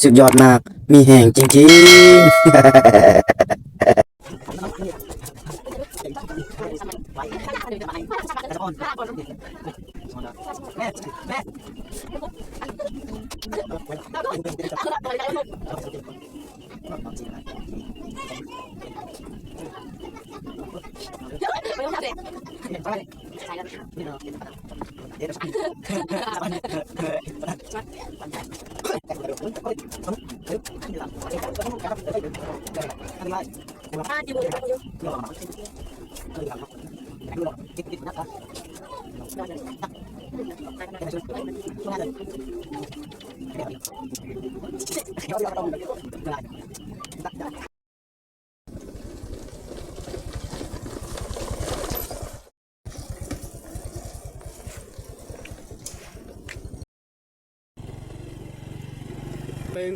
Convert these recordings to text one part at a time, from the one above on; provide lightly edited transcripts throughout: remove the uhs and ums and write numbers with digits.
สุดยอดมากมีแห่งจริงไป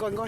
ก่อน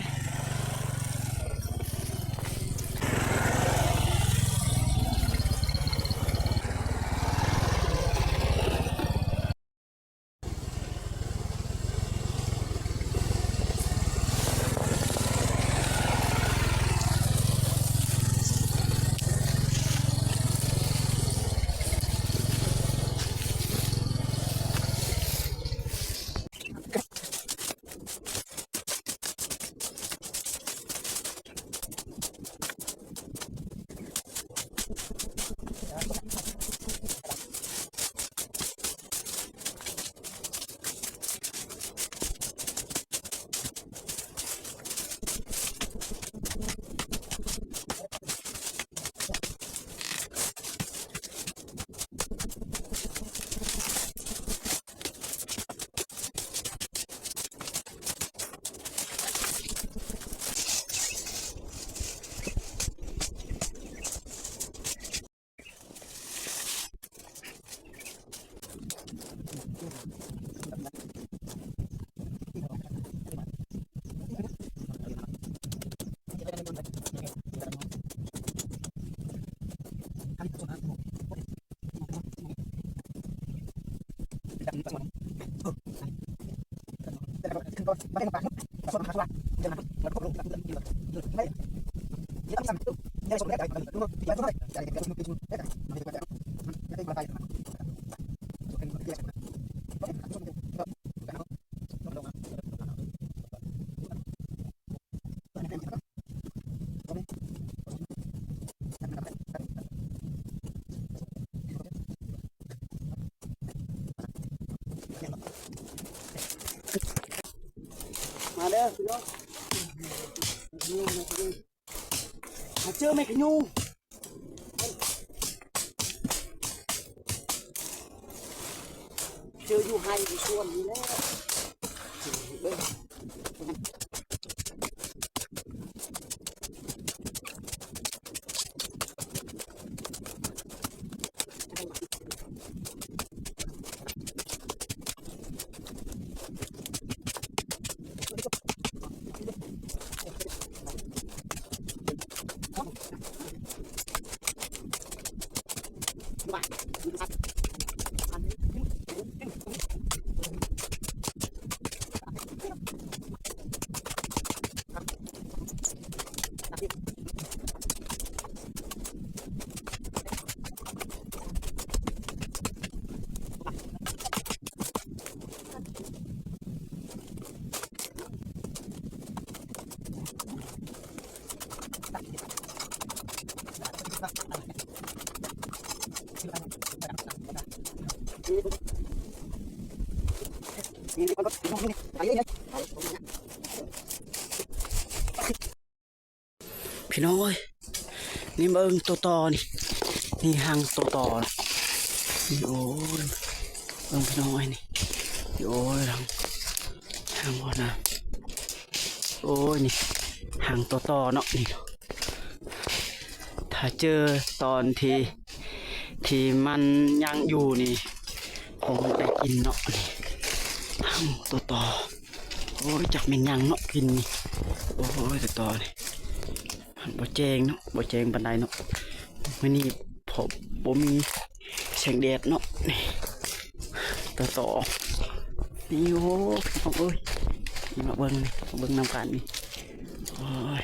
มาเด้อพี่น้องมาเจอแม่ขยูเจออยู่ไฮอยู่ส่วนนี้แล้วพี่น้องเอ้ยนี่เบิ่งตัวต่อนี่หางตัวต่อนี่โอ้ยเบิ่งพี่น้องเอ้ยนี่โอ้ยหางบ่นะโอ้ยนี่หางตัวต่อเนาะนี่ถ้าเจอตอนที่มันยังอยู่นี่คงได้กินเนาะนี่หางตัวต่อโอ้ยจักแม่นยังเนาะกินนี่โอ้ยตัวต่อนี่บ่แจงเนาะบ่แจงปานใดเนาะมื้อนี้ผมบ่มีแสงแดดเนาะนี่ต่อนี่โอ้เอ้ยมาเบิ่งนำกันนี่ โอ้ย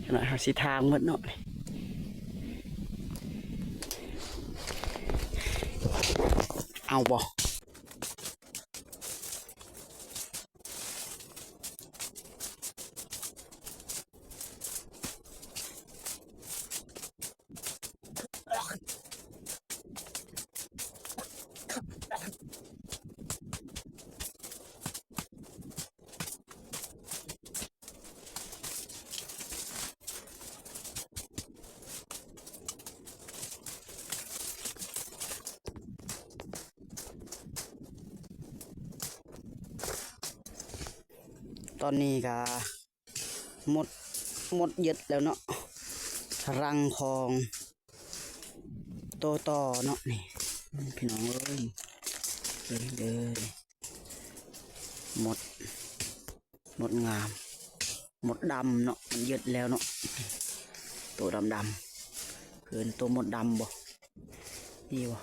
ขนาดเขาสิทางหมดเนาะเอาบ่ตอนนี้ก็หมดเย็ดแล้วเนาะรังของโตต่อเนาะนี่พี่น้องเอ้ยเด้อหมดงามหมดดำเนาะมันเย็ดแล้วเนาะตัวดำเกินตัวหมดดำบ่ดีบ่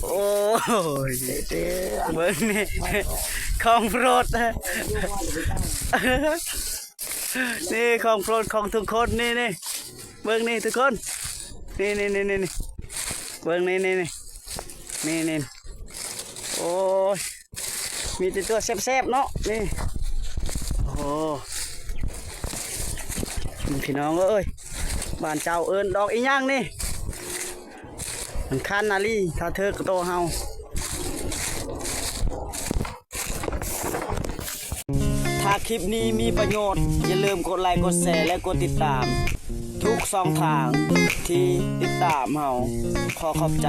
โอ้ยเบิ้งนี่ของโปรดนี่ของโปรดของทุกคนนี่เบิ้งนี่ทุกคนนี่เบิ้งนี่โอ้ยมีแต่ตัวแซ่บๆเนาะนี่โอ้พี่น้องเอ้ยบ้านเจ้าเอิญดอกอีหยังนี่มันคันนาลีถ้าเธอกระโตเฮาถ้าคลิปนี้มีประโยชน์อย่าลืมกดไลค์กดแชร์และกดติดตามทุกช่องทางที่ติดตามเฮาขอขอบใจ